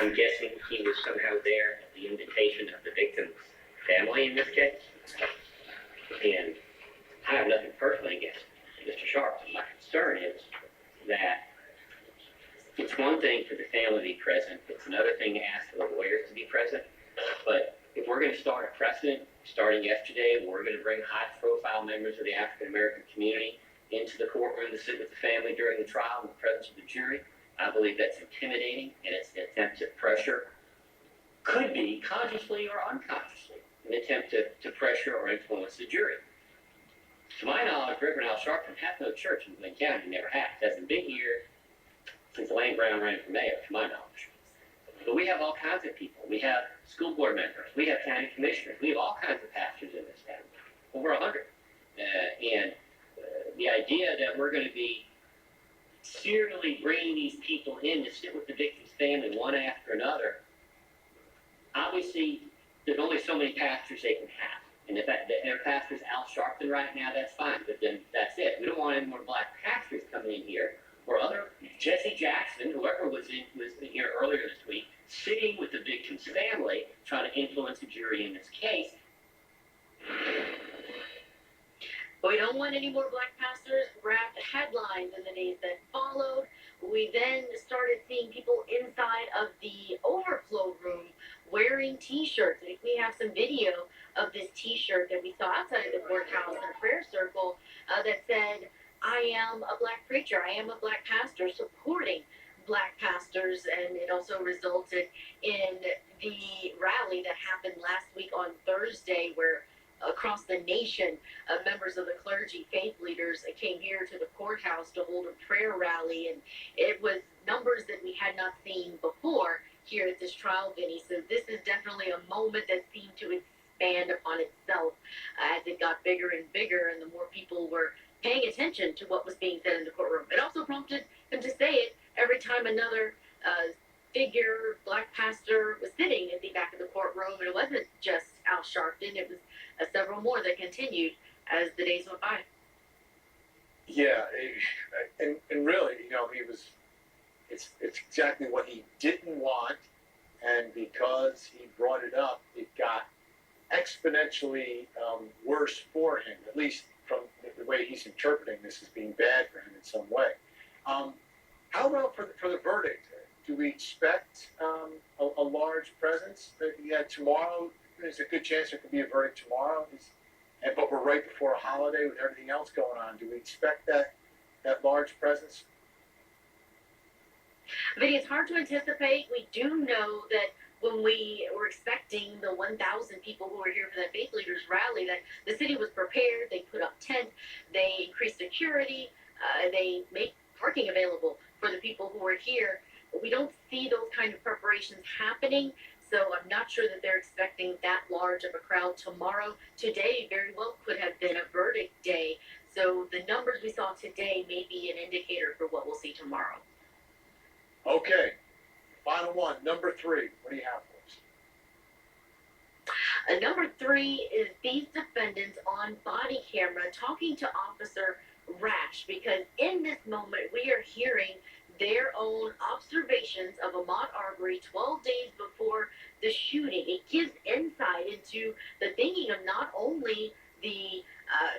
I'm guessing he was somehow there at the invitation of the victim's family in this case. And I have nothing personally against Mr. Sharp. My concern is that it's one thing for the family to be present. It's another thing to ask for the lawyers to be present. But if we're going to start a precedent starting yesterday, we're going to bring high-profile members of the African-American community into the courtroom to sit with the family during the trial in the presence of the jury. I believe that's intimidating, and it's an attempt to pressure, could be consciously or unconsciously, an attempt to pressure or influence the jury. To my knowledge, Reverend Al Sharpton has no church in Glenn County. He never has. Hasn't been here since Lane Brown ran for mayor, to my knowledge. But we have all kinds of people. We have school board members. We have county commissioners. We have all kinds of pastors in this town, over 100. The idea that we're going to be serially bringing these people in to sit with the victim's family one after another, obviously, there's only so many pastors they can have. And if their pastor's Al Sharpton right now, that's fine. But then that's it. We don't want any more black pastors coming in here, or other Jesse Jackson, whoever was in here earlier this week, sitting with the victim's family, trying to influence the jury in this case. But we don't want any more black pastors wrapped headlines in the days that followed. We then started seeing people inside of the overflow room wearing T-shirts. And we have some video of this T-shirt that we saw outside of the courthouse in a prayer circle that said, "I am a black preacher. I am a black pastor supporting black pastors." And it also resulted in the rally that happened last week on Thursday, where across the nation, members of the clergy, faith leaders came here to the courthouse to hold a prayer rally, and it was numbers that we had not seen before here at this trial, Vinny. So this is definitely a moment that seemed to expand upon itself as it got bigger and bigger, and the more people were paying attention to what was being said in the courtroom. It also prompted him to say it every time another figure, black pastor, was sitting at the back of the courtroom. And it wasn't just Al Sharpton, it was several more that continued as the days went by. Yeah, and really, it's exactly what he didn't want, and because he brought it up, it got exponentially worse for him, at least from the way he's interpreting this as being bad for him in some way. How about for the verdict? Do we expect a large presence? Tomorrow, there's a good chance there could be a verdict tomorrow. But we're right before a holiday with everything else going on. Do we expect that large presence? Vinny, it's hard to anticipate. We do know that when we were expecting the 1,000 people who were here for that faith leaders rally, that the city was prepared. They put up tents. They increased security. They made parking available for the people who were here. But we don't see those kind of preparations happening. So I'm not sure that they're expecting that large of a crowd tomorrow. Today very well could have been a verdict day. So the numbers we saw today may be an indicator for what we'll see tomorrow. Okay. Final one, number 3. What do you have for us? Number 3 is these defendants on body camera talking to Officer Rash, because in this moment we are hearing their own observations of Ahmaud Arbery 12 days before the shooting. It gives insight into the thinking of not only the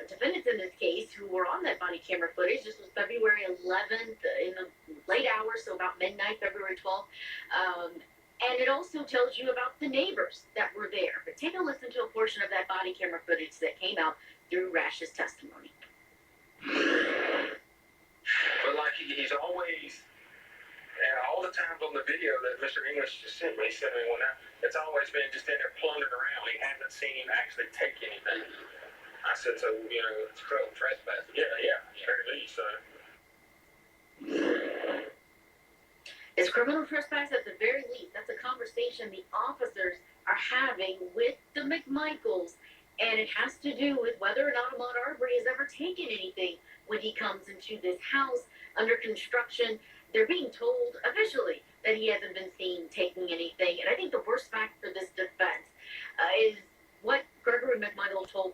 defendants in this case who were on that body camera footage. This was February 11th in the late hours, so about midnight, February 12th. And it also tells you about the neighbors that were there. But take a listen to a portion of that body camera footage that came out through Rash's testimony. But like he's always, and all the times on the video that Mr. English just sent me, it's always been just in there plundering around. He hasn't seen him actually take anything. I said, so, it's criminal trespass. Yeah, very least, so. It's criminal trespass at the very least. That's a conversation the officers are having with the McMichaels. And it has to do with whether or not Ahmaud Arbery has ever taken anything when he comes into this house under construction. They're being told officially that he hasn't been seen taking anything. And I think the worst fact for this defense is what Gregory McMichael told